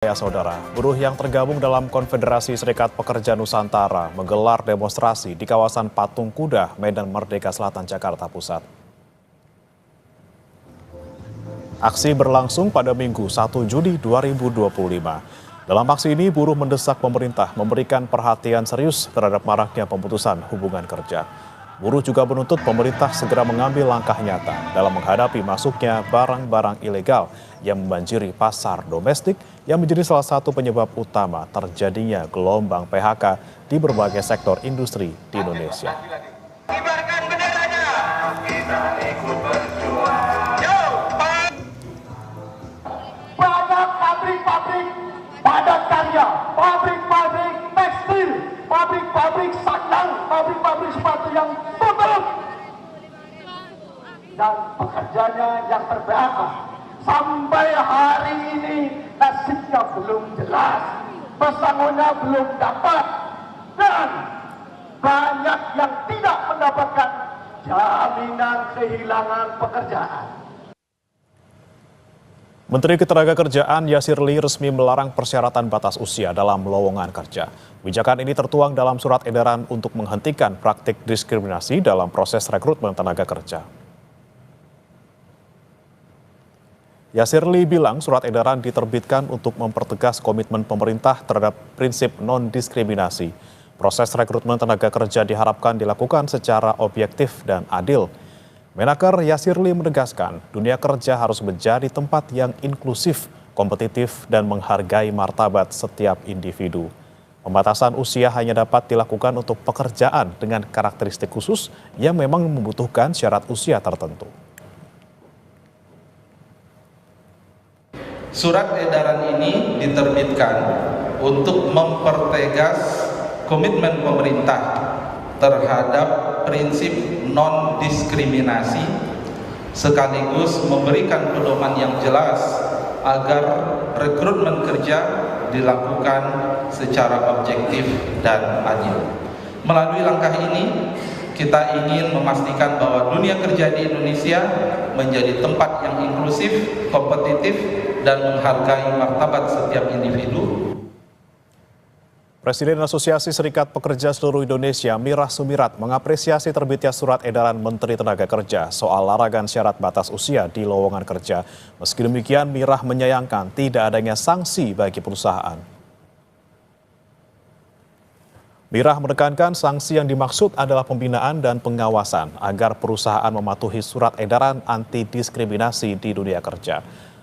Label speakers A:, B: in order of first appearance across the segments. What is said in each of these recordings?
A: Ya saudara, buruh yang tergabung dalam Konfederasi Serikat Pekerja Nusantara menggelar demonstrasi di kawasan Patung Kuda, Medan Merdeka Selatan, Jakarta Pusat. Aksi berlangsung pada Minggu 1 Juni 2025. Dalam aksi ini, buruh mendesak pemerintah memberikan perhatian serius terhadap maraknya pemutusan hubungan kerja. Buruh juga menuntut pemerintah segera mengambil langkah nyata dalam menghadapi masuknya barang-barang ilegal yang membanjiri pasar domestik yang menjadi salah satu penyebab utama terjadinya gelombang PHK di berbagai sektor industri di Indonesia.
B: Kibarkan benderanya. Kita ikut berjuang.
C: Banyak pabrik-pabrik padat karya, pabrik-pabrik tekstil, pabrik-pabrik sandang, pabrik-pabrik sepatu yang tutup. Dan pekerjanya yang ter-PHK. Sampai hari ini nasibnya belum jelas, pesangonnya belum dapat, dan banyak yang tidak mendapatkan jaminan kehilangan pekerjaan.
A: Menteri Ketenagakerjaan Yasir Lee resmi melarang persyaratan batas usia dalam lowongan kerja. Kebijakan ini tertuang dalam surat edaran untuk menghentikan praktik diskriminasi dalam proses rekrutmen tenaga kerja. Yasir Lee bilang surat edaran diterbitkan untuk mempertegas komitmen pemerintah terhadap prinsip non-diskriminasi. Proses rekrutmen tenaga kerja diharapkan dilakukan secara objektif dan adil. Menaker Yasir Lee menegaskan dunia kerja harus menjadi tempat yang inklusif, kompetitif, dan menghargai martabat setiap individu. Pembatasan usia hanya dapat dilakukan untuk pekerjaan dengan karakteristik khusus yang memang membutuhkan syarat usia tertentu.
D: Surat edaran ini diterbitkan untuk mempertegas komitmen pemerintah terhadap prinsip non-diskriminasi sekaligus memberikan pedoman yang jelas agar rekrutmen kerja dilakukan secara objektif dan adil. Melalui langkah ini, kita ingin memastikan bahwa dunia kerja di Indonesia menjadi tempat yang inklusif, kompetitif, dan menghargai martabat setiap individu.
A: Presiden Asosiasi Serikat Pekerja Seluruh Indonesia, Mirah Sumirat, mengapresiasi terbitnya surat edaran Menteri Tenaga Kerja soal larangan syarat batas usia di lowongan kerja. Meski demikian, Mirah menyayangkan tidak adanya sanksi bagi perusahaan. Mirah menekankan sanksi yang dimaksud adalah pembinaan dan pengawasan agar perusahaan mematuhi surat edaran anti-diskriminasi di dunia kerja.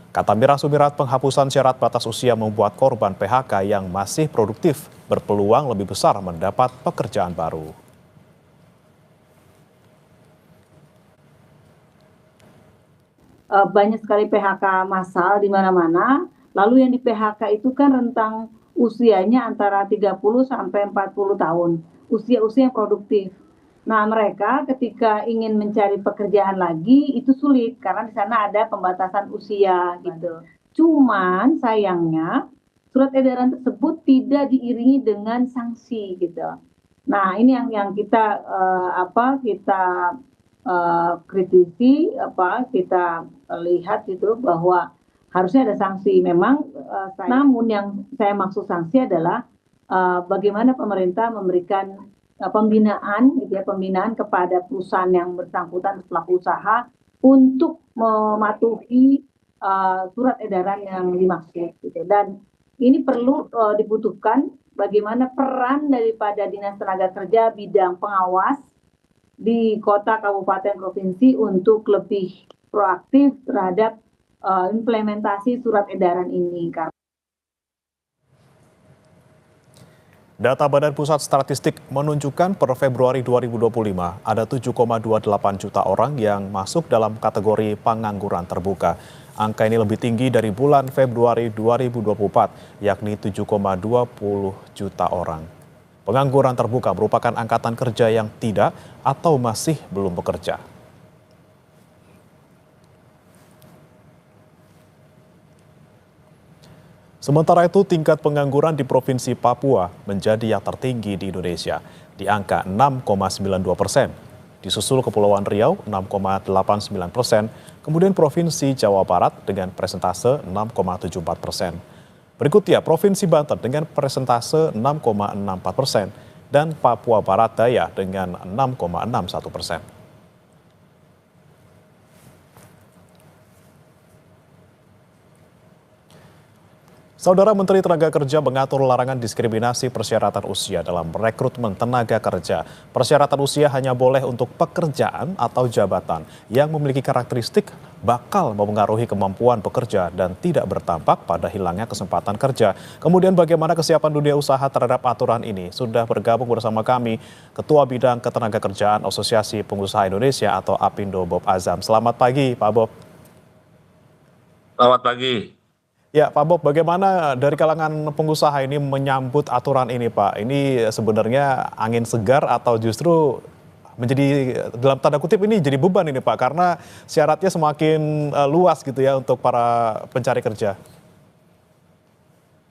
A: Kata Mirah Sumirat, penghapusan syarat batas usia membuat korban PHK yang masih produktif berpeluang lebih besar mendapat pekerjaan baru.
E: Banyak sekali PHK massal di mana-mana, lalu yang di PHK itu kan rentang usianya antara 30 sampai 40 tahun, usia-usia yang produktif. Nah, mereka ketika ingin mencari pekerjaan lagi itu sulit karena di sana ada pembatasan usia gitu. Cuman sayangnya surat edaran tersebut tidak diiringi dengan sanksi gitu. Nah, ini yang kita kritisi, kita lihat gitu bahwa harusnya ada sanksi. Memang namun yang saya maksud sanksi adalah bagaimana pemerintah memberikan pembinaan kepada perusahaan yang bersangkutan, pelaku usaha, untuk mematuhi surat edaran yang dimaksud gitu. Dan ini perlu dibutuhkan bagaimana peran daripada Dinas Tenaga Kerja bidang pengawas di kota, kabupaten, provinsi untuk lebih proaktif terhadap implementasi surat edaran ini.
A: Data Badan Pusat Statistik menunjukkan per Februari 2025 ada 7,28 juta orang yang masuk dalam kategori pengangguran terbuka. Angka ini lebih tinggi dari bulan Februari 2024, yakni 7,20 juta orang. Pengangguran terbuka merupakan angkatan kerja yang tidak atau masih belum bekerja. Sementara itu, tingkat pengangguran di Provinsi Papua menjadi yang tertinggi di Indonesia, di angka 6,92%. Disusul Kepulauan Riau 6,89%, kemudian Provinsi Jawa Barat dengan persentase 6,74%. Berikutnya Provinsi Banten dengan persentase 6,64% dan Papua Barat Daya dengan 6,61%. Saudara Menteri Tenaga Kerja mengatur larangan diskriminasi persyaratan usia dalam rekrutmen tenaga kerja. Persyaratan usia hanya boleh untuk pekerjaan atau jabatan yang memiliki karakteristik bakal mempengaruhi kemampuan pekerja dan tidak berdampak pada hilangnya kesempatan kerja. Kemudian bagaimana kesiapan dunia usaha terhadap aturan ini? Sudah bergabung bersama kami Ketua Bidang Ketenagakerjaan Asosiasi Pengusaha Indonesia atau APindo, Bob Azam. Selamat pagi, Pak Bob.
F: Selamat pagi.
A: Ya, Pak Bob, bagaimana dari kalangan pengusaha ini menyambut aturan ini, Pak? Ini sebenarnya angin segar atau justru menjadi, dalam tanda kutip ini jadi beban ini, Pak, karena syaratnya semakin luas gitu ya untuk para pencari kerja.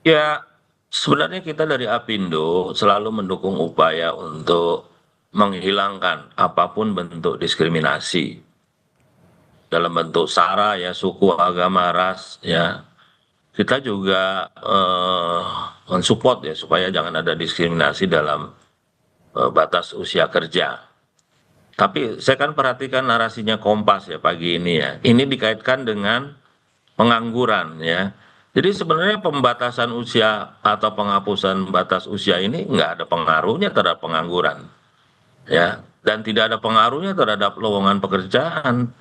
F: Ya, sebenarnya kita dari APindo selalu mendukung upaya untuk menghilangkan apapun bentuk diskriminasi dalam bentuk sara, ya, suku, agama, ras, ya. Kita juga mensupport ya supaya jangan ada diskriminasi dalam batas usia kerja. Tapi saya kan perhatikan narasinya Kompas ya pagi ini ya. Ini dikaitkan dengan pengangguran ya. Jadi sebenarnya pembatasan usia atau penghapusan batas usia ini nggak ada pengaruhnya terhadap pengangguran ya. Dan tidak ada pengaruhnya terhadap lowongan pekerjaan.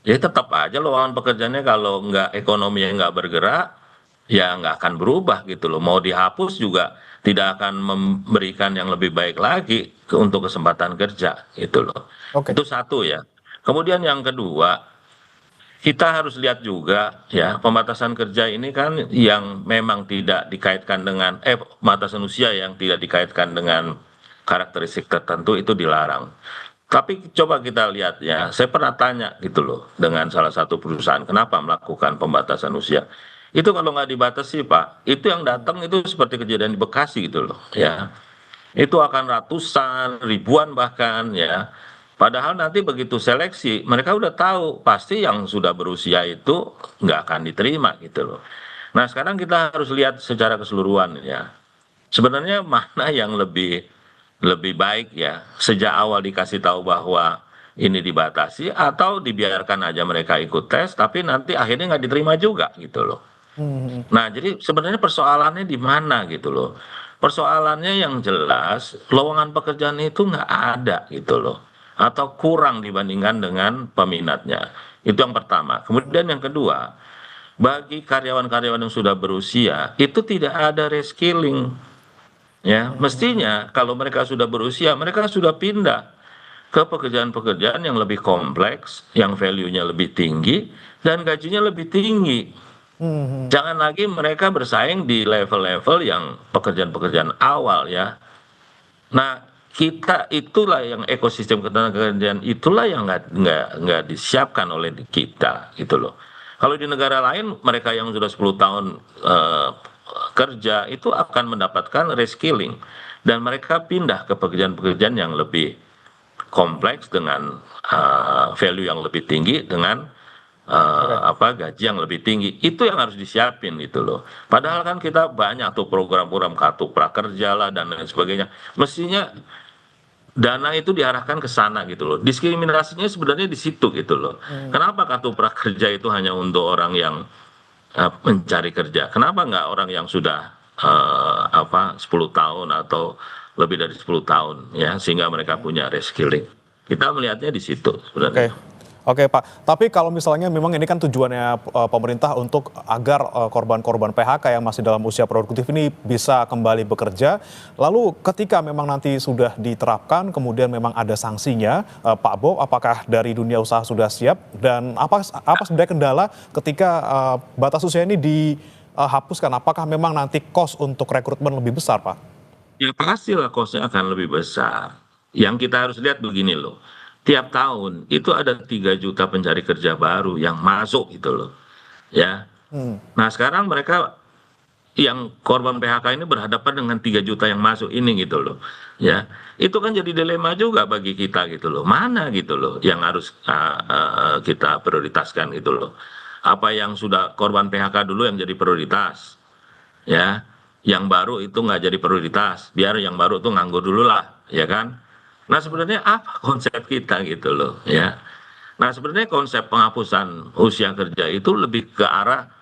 F: Ya tetap aja lowongan pekerjaannya kalau nggak ekonominya nggak bergerak, ya nggak akan berubah gitu loh. Mau dihapus juga tidak akan memberikan yang lebih baik lagi untuk kesempatan kerja gitu loh.
A: Oke.
F: Itu satu ya. Kemudian yang kedua, kita harus lihat juga ya pembatasan kerja ini kan yang memang tidak dikaitkan dengan pembatasan usia yang tidak dikaitkan dengan karakteristik tertentu itu dilarang. Tapi coba kita lihat ya, saya pernah tanya gitu loh dengan salah satu perusahaan kenapa melakukan pembatasan usia. Itu kalau nggak dibatasi Pak, itu yang datang itu seperti kejadian di Bekasi gitu loh ya. Itu akan ratusan, ribuan bahkan ya. Padahal nanti begitu seleksi, mereka udah tahu pasti yang sudah berusia itu nggak akan diterima gitu loh. Nah sekarang kita harus lihat secara keseluruhan ya. Sebenarnya mana yang lebih baik ya, sejak awal dikasih tahu bahwa ini dibatasi atau dibiarkan aja mereka ikut tes, tapi nanti akhirnya nggak diterima juga gitu loh. Nah, jadi sebenarnya persoalannya di mana gitu loh. Persoalannya yang jelas, lowongan pekerjaan itu nggak ada gitu loh. Atau kurang dibandingkan dengan peminatnya. Itu yang pertama. Kemudian yang kedua, bagi karyawan-karyawan yang sudah berusia, itu tidak ada reskilling. Ya, mestinya kalau mereka sudah berusia, mereka sudah pindah ke pekerjaan-pekerjaan yang lebih kompleks, yang value-nya lebih tinggi, dan gajinya lebih tinggi. Jangan lagi mereka bersaing di level-level yang pekerjaan-pekerjaan awal ya. Nah, kita itulah yang ekosistem ketenagakerjaan itulah yang nggak disiapkan oleh kita gitu loh. Kalau di negara lain mereka yang sudah 10 tahun kerja itu akan mendapatkan reskilling dan mereka pindah ke pekerjaan-pekerjaan yang lebih kompleks dengan value yang lebih tinggi dengan gaji yang lebih tinggi. Itu yang harus disiapin gitu loh. Padahal kan kita banyak tuh program-program kartu prakerja lah dan lain sebagainya. Mestinya dana itu diarahkan ke sana gitu loh. Diskriminasinya sebenarnya di situ gitu loh. Kenapa kartu prakerja itu hanya untuk orang yang mencari kerja? Kenapa nggak orang yang sudah 10 tahun atau lebih dari 10 tahun ya sehingga mereka punya reskilling. Kita melihatnya di situ sebenarnya.
A: Oke Pak, tapi kalau misalnya memang ini kan tujuannya pemerintah untuk agar korban-korban PHK yang masih dalam usia produktif ini bisa kembali bekerja. Lalu ketika memang nanti sudah diterapkan, kemudian memang ada sanksinya, Pak Bob, apakah dari dunia usaha sudah siap? Dan apa sebenarnya kendala ketika batas usia ini dihapuskan? Apakah memang nanti cost untuk rekrutmen lebih besar, Pak?
F: Ya pastilah cost-nya akan lebih besar. Yang kita harus lihat begini loh. Tiap tahun itu ada 3 juta pencari kerja baru yang masuk gitu loh. Ya. Nah, sekarang mereka yang korban PHK ini berhadapan dengan 3 juta yang masuk ini gitu loh. Ya. Itu kan jadi dilema juga bagi kita gitu loh. Mana gitu loh yang harus kita prioritaskan gitu loh. Apa yang sudah korban PHK dulu yang jadi prioritas. ya. Yang baru itu nggak jadi prioritas, biar yang baru tuh nganggur dulu lah, ya kan. Nah sebenarnya apa konsep kita gitu loh, ya. Nah sebenarnya konsep penghapusan usia kerja itu lebih ke arah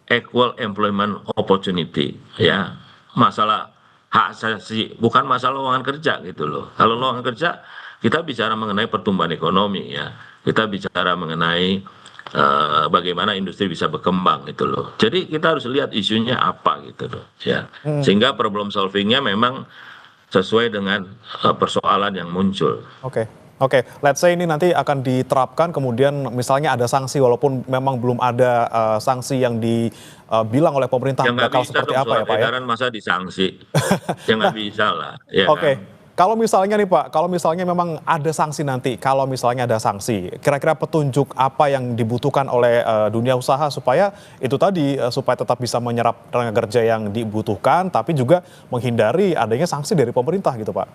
F: equal employment opportunity, ya. Masalah hak asasi, bukan masalah lowongan kerja gitu loh. Kalau lowongan kerja, kita bicara mengenai pertumbuhan ekonomi, ya. Kita bicara mengenai bagaimana industri bisa berkembang gitu loh. Jadi kita harus lihat isunya apa gitu loh, ya. Sehingga problem solvingnya memang sesuai dengan persoalan yang muncul.
A: Oke, oke. Let's say ini nanti akan diterapkan, kemudian misalnya ada sanksi, walaupun memang belum ada sanksi yang dibilang oleh pemerintah
F: Ya nggak
A: bakal
F: bisa
A: seperti
F: dong
A: apa ya
F: surat
A: Pak ya?
F: edaran masa disanksi. Ya nggak bisa lah, ya
A: Oke,
F: kan.
A: kalau misalnya nih Pak, kalau misalnya memang ada sanksi nanti, kalau misalnya ada sanksi, kira-kira petunjuk apa yang dibutuhkan oleh dunia usaha supaya itu tadi, supaya tetap bisa menyerap tenaga kerja yang dibutuhkan, tapi juga menghindari adanya sanksi dari pemerintah gitu Pak?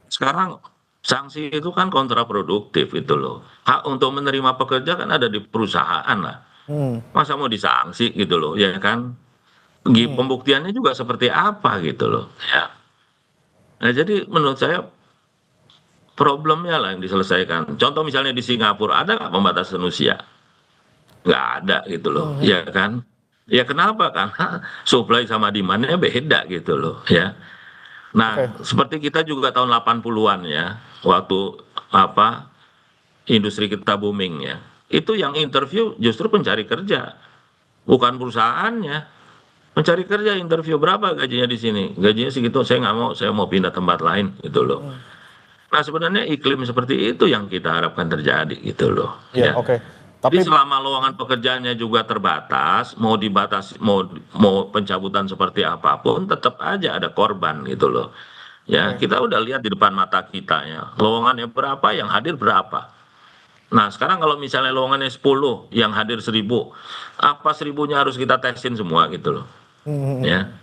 F: Sekarang sanksi itu kan kontraproduktif itu loh. Hak untuk menerima pekerja kan ada di perusahaan lah. Masa mau disanksi gitu loh, ya kan? Pembuktiannya juga seperti apa gitu loh, ya. Nah jadi menurut saya problemnya lah yang diselesaikan. Contoh misalnya di Singapura ada nggak pembatasan usia? Nggak ada gitu loh, ya kan? Ya kenapa? Karena supply sama demand-nya beda gitu loh, ya.
A: Oke,
F: Nah, seperti kita juga tahun 80-an ya, waktu apa industri kita booming ya. Itu yang interview justru pencari kerja, bukan perusahaannya. Mencari kerja interview berapa gajinya di sini? Gajinya segitu, saya nggak mau, saya mau pindah tempat lain gitu loh. Nah, sebenarnya iklim seperti itu yang kita harapkan terjadi gitu loh,
A: iya
F: ya.
A: oke.
F: Jadi
A: Tapi
F: selama lowongan pekerjaannya juga terbatas, mau dibatasi, mau pencabutan seperti apapun, tetap aja ada korban gitu loh. Ya,
A: oke,
F: kita udah lihat di depan mata kita ya, lowongannya berapa, yang hadir berapa. Nah, sekarang kalau misalnya lowongannya 10, yang hadir 1000, apa 1000-nya harus kita tesin semua gitu loh, ya.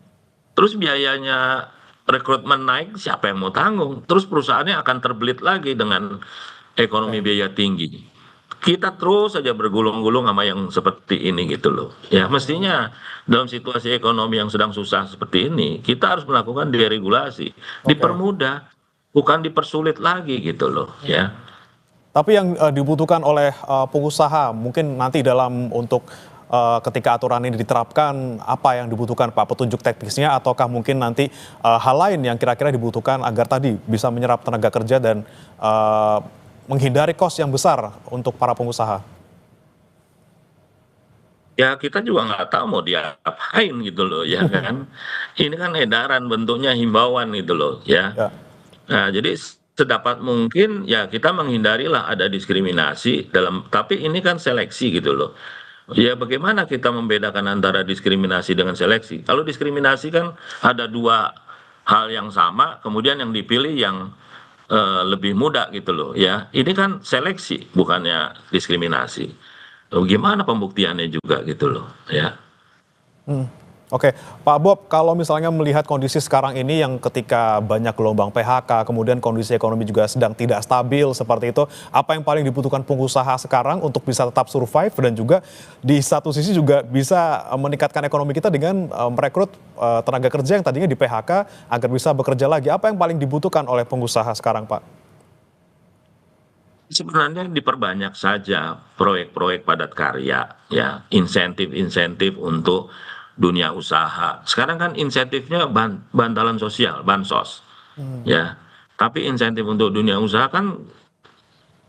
F: Terus biayanya rekrutmen naik, siapa yang mau tanggung? Terus perusahaannya akan terbelit lagi dengan ekonomi
A: oke.
F: biaya tinggi. Kita terus saja bergulung-gulung sama yang seperti ini gitu loh. Ya, mestinya dalam situasi ekonomi yang sedang susah seperti ini, kita harus melakukan deregulasi,
A: Oke.
F: dipermudah, bukan dipersulit lagi gitu loh, ya.
A: Tapi yang dibutuhkan oleh pengusaha mungkin nanti dalam untuk ketika aturan ini diterapkan, apa yang dibutuhkan Pak? Petunjuk teknisnya ataukah mungkin nanti hal lain yang kira-kira dibutuhkan agar tadi bisa menyerap tenaga kerja dan menghindari kos yang besar untuk para pengusaha?
F: Ya kita juga nggak tahu mau diapain gitu loh, ya kan. Ini kan edaran bentuknya himbauan gitu loh, ya.
A: Ya,
F: Nah, jadi sedapat mungkin ya kita menghindarilah ada diskriminasi dalam, tapi ini kan seleksi gitu loh. Ya bagaimana kita membedakan antara diskriminasi dengan seleksi? Kalau diskriminasi kan ada dua hal yang sama, kemudian yang dipilih yang lebih muda gitu loh, ya. Ini kan seleksi, bukannya diskriminasi. Gimana pembuktiannya juga gitu loh, ya.
A: oke. Pak Bob, kalau misalnya melihat kondisi sekarang ini yang ketika banyak gelombang PHK, kemudian kondisi ekonomi juga sedang tidak stabil seperti itu, apa yang paling dibutuhkan pengusaha sekarang untuk bisa tetap survive dan juga di satu sisi juga bisa meningkatkan ekonomi kita dengan merekrut tenaga kerja yang tadinya di PHK agar bisa bekerja lagi. Apa yang paling dibutuhkan oleh pengusaha sekarang, Pak?
F: Sebenarnya diperbanyak saja proyek-proyek padat karya, ya, insentif-insentif untuk dunia usaha. Sekarang kan insentifnya bantalan sosial, bansos, ya. Tapi insentif untuk dunia usaha kan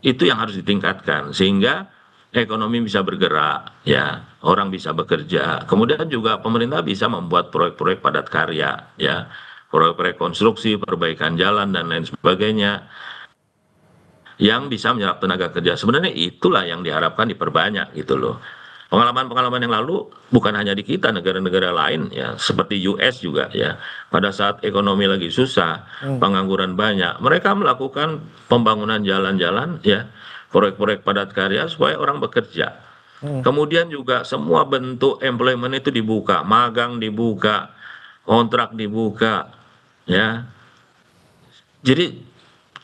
F: itu yang harus ditingkatkan sehingga ekonomi bisa bergerak, ya, orang bisa bekerja. Kemudian juga pemerintah bisa membuat proyek-proyek padat karya, ya, proyek-proyek konstruksi, perbaikan jalan dan lain sebagainya yang bisa menyerap tenaga kerja. Sebenarnya itulah yang diharapkan diperbanyak gitu loh. Pengalaman-pengalaman yang lalu bukan hanya di kita, negara-negara lain ya, seperti US juga ya. Pada saat ekonomi lagi susah, pengangguran banyak, mereka melakukan pembangunan jalan-jalan ya, proyek-proyek padat karya supaya orang bekerja. Kemudian juga semua bentuk employment itu dibuka, magang dibuka, kontrak dibuka, ya. Jadi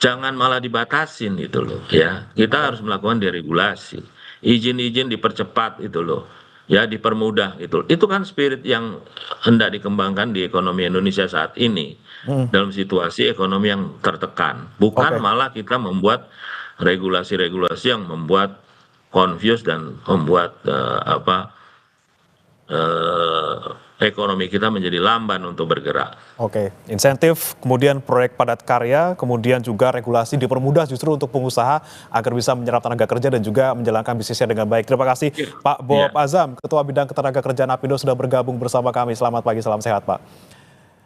F: jangan malah dibatasin gitu loh, ya. Kita harus melakukan deregulasi. Izin-izin dipercepat itu loh. ya dipermudah gitu. Itu kan spirit yang hendak dikembangkan di ekonomi Indonesia saat ini dalam situasi ekonomi yang tertekan. Bukan
A: Oke.
F: malah kita membuat regulasi-regulasi yang membuat confuse dan membuat ekonomi kita menjadi lamban untuk bergerak.
A: Oke, insentif, kemudian proyek padat karya, kemudian juga regulasi dipermudah justru untuk pengusaha agar bisa menyerap tenaga kerja dan juga menjalankan bisnisnya dengan baik. Terima kasih Pak Bob Azam, Ketua Bidang Ketenagakerjaan Apindo sudah bergabung bersama kami. Selamat pagi, salam sehat Pak.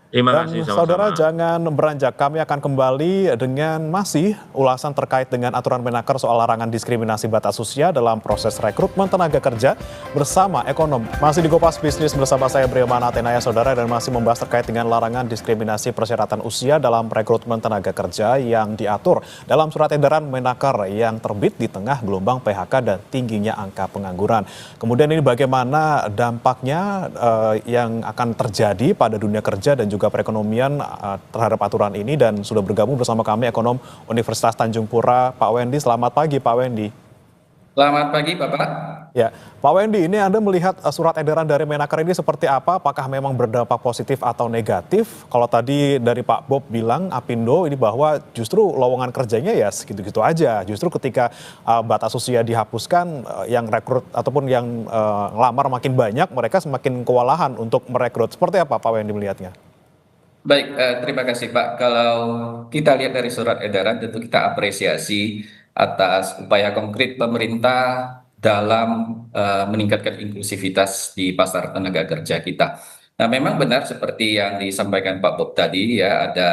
F: Terima
A: Dan
F: kasih
A: saudara
F: sama-sama.
A: jangan beranjak, kami akan kembali dengan masih ulasan terkait dengan aturan Menaker soal larangan diskriminasi batas usia dalam proses rekrutmen tenaga kerja bersama ekonom. Masih di Kompas Bisnis bersama saya Briomana Atenaya saudara, dan masih membahas terkait dengan larangan diskriminasi persyaratan usia dalam rekrutmen tenaga kerja yang diatur dalam surat edaran Menaker yang terbit di tengah gelombang PHK dan tingginya angka pengangguran. Kemudian ini bagaimana dampaknya yang akan terjadi pada dunia kerja dan juga perekonomian terhadap aturan ini, dan sudah bergabung bersama kami ekonom Universitas Tanjung Pura, Pak Wendy. Selamat pagi Pak Wendy.
G: Selamat pagi Bapak.
A: Ya, Pak Wendy, ini Anda melihat surat edaran dari Menaker ini seperti apa? Apakah memang berdampak positif atau negatif? Kalau tadi dari Pak Bob bilang Apindo ini bahwa justru lowongan kerjanya ya segitu-gitu aja. Justru ketika batas usia dihapuskan, yang rekrut ataupun yang ngelamar makin banyak, mereka semakin kewalahan untuk merekrut. Seperti apa Pak Wendy melihatnya?
G: Baik, terima kasih Pak. Kalau kita lihat dari surat edaran, tentu kita apresiasi atas upaya konkret pemerintah dalam meningkatkan inklusivitas di pasar tenaga kerja kita. Nah, memang benar seperti yang disampaikan Pak Bob tadi, ya ada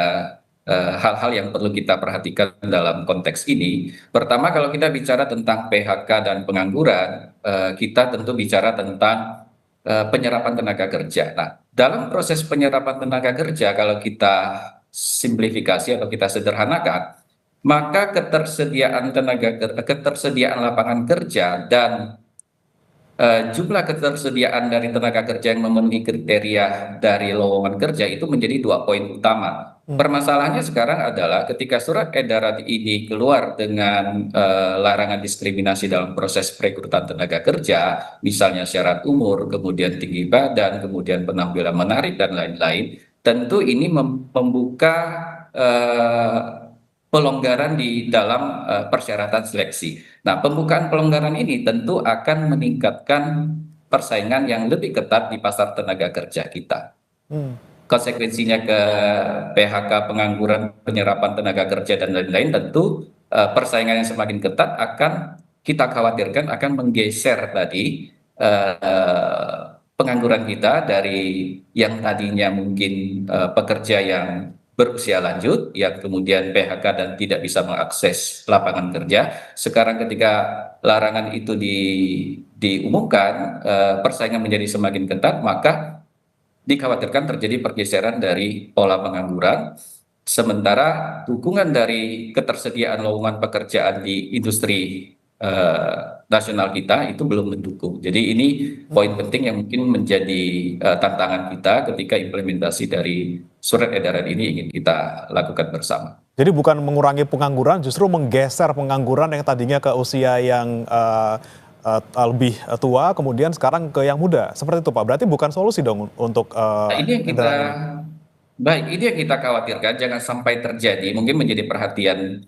G: hal-hal yang perlu kita perhatikan dalam konteks ini. Pertama, kalau kita bicara tentang PHK dan pengangguran, kita tentu bicara tentang penyerapan tenaga kerja. Nah, dalam proses penyerapan tenaga kerja, kalau kita simplifikasi atau kita sederhanakan, maka ketersediaan lapangan kerja dan jumlah ketersediaan dari tenaga kerja yang memenuhi kriteria dari lowongan kerja itu menjadi 2 poin utama. Permasalahannya sekarang adalah ketika surat edaran ini keluar dengan larangan diskriminasi dalam proses perekrutan tenaga kerja, misalnya syarat umur, kemudian tinggi badan, kemudian penampilan menarik dan lain-lain, tentu ini membuka pelonggaran di dalam persyaratan seleksi. Nah, pembukaan pelonggaran ini tentu akan meningkatkan persaingan yang lebih ketat di pasar tenaga kerja kita. Konsekuensinya ke PHK, pengangguran, penyerapan tenaga kerja dan lain-lain, tentu persaingan yang semakin ketat akan kita khawatirkan akan menggeser tadi pengangguran kita dari yang tadinya mungkin pekerja yang berusia lanjut yang kemudian PHK dan tidak bisa mengakses lapangan kerja. Sekarang ketika larangan itu diumumkan, persaingan menjadi semakin ketat, maka dikhawatirkan terjadi pergeseran dari pola pengangguran, sementara dukungan dari ketersediaan lowongan pekerjaan di industri nasional kita itu belum mendukung. Jadi ini poin penting yang mungkin menjadi tantangan kita ketika implementasi dari surat edaran ini ingin kita lakukan bersama.
A: Jadi bukan mengurangi pengangguran, justru menggeser pengangguran yang tadinya ke usia yang lebih tua, kemudian sekarang ke yang muda. Seperti itu Pak, berarti bukan solusi dong untuk
G: Ini yang kita khawatirkan, jangan sampai terjadi, mungkin menjadi perhatian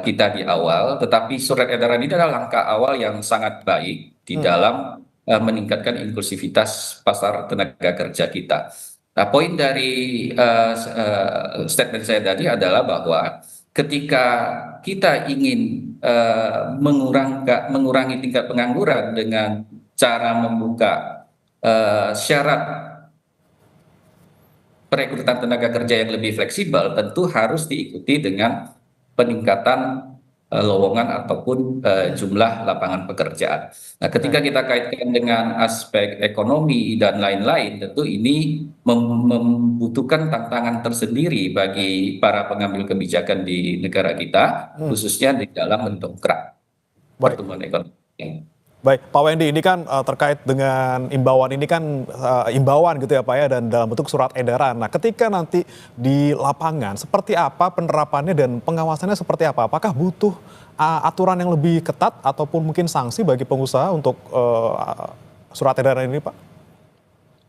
G: kita di awal, tetapi surat edaran ini adalah langkah awal yang sangat baik di dalam meningkatkan inklusivitas pasar tenaga kerja kita. Nah, poin dari statement saya tadi adalah bahwa ketika kita ingin mengurangi tingkat pengangguran dengan cara membuka syarat perekrutan tenaga kerja yang lebih fleksibel, tentu harus diikuti dengan peningkatan lowongan ataupun jumlah lapangan pekerjaan. Nah, ketika kita kaitkan dengan aspek ekonomi dan lain-lain, tentu ini membutuhkan tantangan tersendiri bagi para pengambil kebijakan di negara kita, khususnya di dalam mendongkrak pertumbuhan ekonomi.
A: Baik, Pak Wendy, ini kan terkait dengan imbauan ini kan imbauan gitu ya Pak ya, dan dalam bentuk surat edaran. Nah, ketika nanti di lapangan seperti apa penerapannya dan pengawasannya seperti apa? Apakah butuh aturan yang lebih ketat ataupun mungkin sanksi bagi pengusaha untuk surat edaran ini, Pak?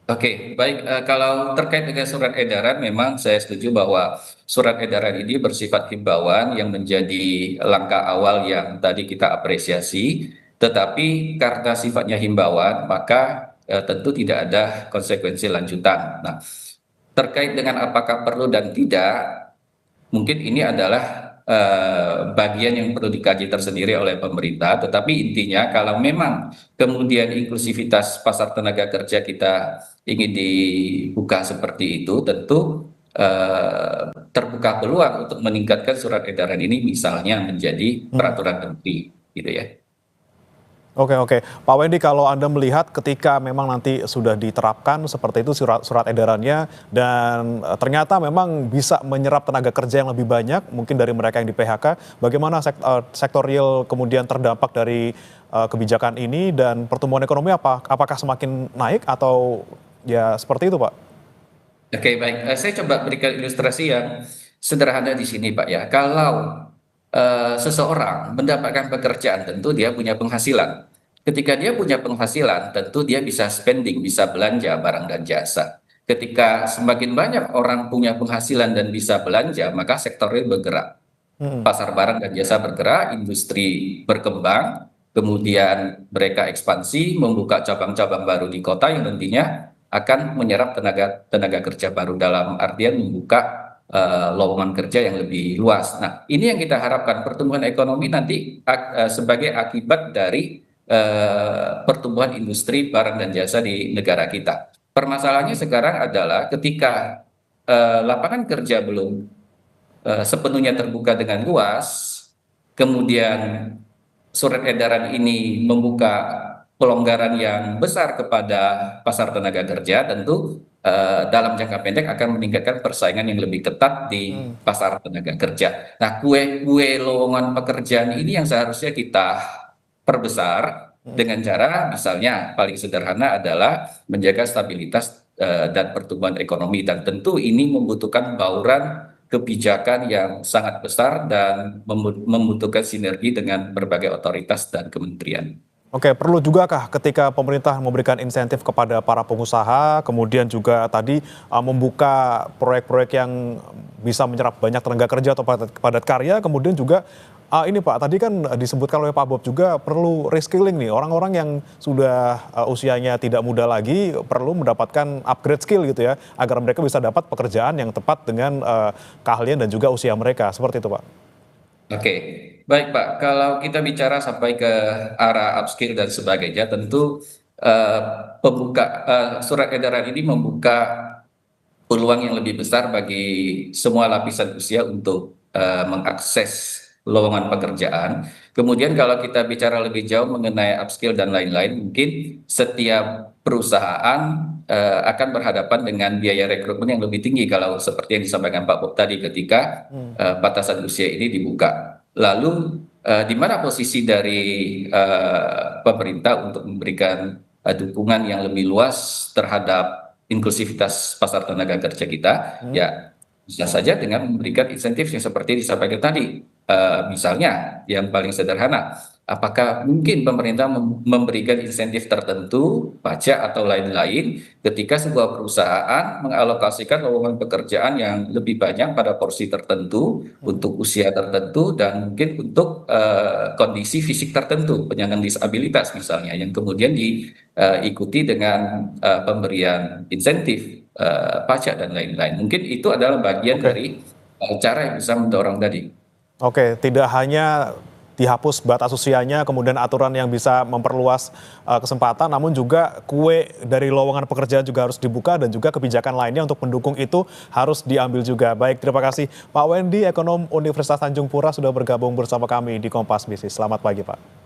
G: Oke, baik. Kalau terkait dengan surat edaran, memang saya setuju bahwa surat edaran ini bersifat himbauan yang menjadi langkah awal yang tadi kita apresiasi. Tetapi karena sifatnya himbauan, maka tentu tidak ada konsekuensi lanjutan. Nah, terkait dengan apakah perlu dan tidak, mungkin ini adalah bagian yang perlu dikaji tersendiri oleh pemerintah. Tetapi intinya kalau memang kemudian inklusivitas pasar tenaga kerja kita ingin dibuka seperti itu, tentu terbuka peluang untuk meningkatkan surat edaran ini misalnya menjadi peraturan menteri, gitu ya.
A: Oke, oke. Pak Wendy, kalau Anda melihat ketika memang nanti sudah diterapkan seperti itu surat edarannya dan ternyata memang bisa menyerap tenaga kerja yang lebih banyak mungkin dari mereka yang di PHK, bagaimana sektor real kemudian terdampak dari kebijakan ini dan pertumbuhan ekonomi apakah semakin naik atau ya seperti itu, Pak?
G: Oke, baik. Saya coba berikan ilustrasi yang sederhana di sini, Pak ya. Kalau seseorang mendapatkan pekerjaan, tentu dia punya penghasilan. Ketika dia punya penghasilan, tentu dia bisa spending, bisa belanja barang dan jasa. Ketika semakin banyak orang punya penghasilan dan bisa belanja, maka sektor real bergerak. Pasar barang dan jasa bergerak, industri berkembang, kemudian mereka ekspansi, membuka cabang-cabang baru di kota yang nantinya akan menyerap tenaga kerja baru, dalam artian membuka lowongan kerja yang lebih luas. Nah, ini yang kita harapkan, pertumbuhan ekonomi nanti sebagai akibat dari pertumbuhan industri barang dan jasa di negara kita. Permasalahannya sekarang adalah ketika lapangan kerja belum sepenuhnya terbuka dengan luas, kemudian surat edaran ini membuka pelonggaran yang besar kepada pasar tenaga kerja, tentu dalam jangka pendek akan meningkatkan persaingan yang lebih ketat di pasar tenaga kerja. Nah, kue lowongan pekerjaan ini yang seharusnya kita perbesar dengan cara misalnya paling sederhana adalah menjaga stabilitas dan pertumbuhan ekonomi, dan tentu ini membutuhkan bauran kebijakan yang sangat besar dan membutuhkan sinergi dengan berbagai otoritas dan kementerian.
A: Oke, perlu juga kah ketika pemerintah memberikan insentif kepada para pengusaha, kemudian juga tadi membuka proyek-proyek yang bisa menyerap banyak tenaga kerja atau padat karya, kemudian juga ini Pak, tadi kan disebutkan oleh Pak Bob juga perlu reskilling nih, orang-orang yang sudah usianya tidak muda lagi perlu mendapatkan upgrade skill gitu ya, agar mereka bisa dapat pekerjaan yang tepat dengan keahlian dan juga usia mereka, seperti itu Pak.
G: Oke, baik Pak. Kalau kita bicara sampai ke arah upskill dan sebagainya, tentu surat edaran ini membuka peluang yang lebih besar bagi semua lapisan usia untuk mengakses lowongan pekerjaan. Kemudian kalau kita bicara lebih jauh mengenai upskill dan lain-lain, mungkin setiap perusahaan akan berhadapan dengan biaya rekrutmen yang lebih tinggi kalau seperti yang disampaikan Pak Bob tadi ketika batasan usia ini dibuka. Lalu di mana posisi dari pemerintah untuk memberikan dukungan yang lebih luas terhadap inklusivitas pasar tenaga kerja kita? Ya, bisa saja dengan memberikan insentif yang seperti disampaikan tadi. Misalnya yang paling sederhana, apakah mungkin pemerintah memberikan insentif tertentu, pajak atau lain-lain, ketika sebuah perusahaan mengalokasikan lowongan pekerjaan yang lebih banyak pada porsi tertentu, untuk usia tertentu, dan mungkin untuk kondisi fisik tertentu, penyandang disabilitas misalnya, yang kemudian diikuti dengan pemberian insentif, pajak dan lain-lain. Mungkin itu adalah bagian dari cara yang bisa mendorong tadi.
A: Oke, tidak hanya dihapus batas usianya, kemudian aturan yang bisa memperluas kesempatan, namun juga kue dari lowongan pekerjaan juga harus dibuka dan juga kebijakan lainnya untuk mendukung itu harus diambil juga. Baik, terima kasih Pak Wendy, ekonom Universitas Tanjung Pura sudah bergabung bersama kami di Kompas Bisnis. Selamat pagi Pak.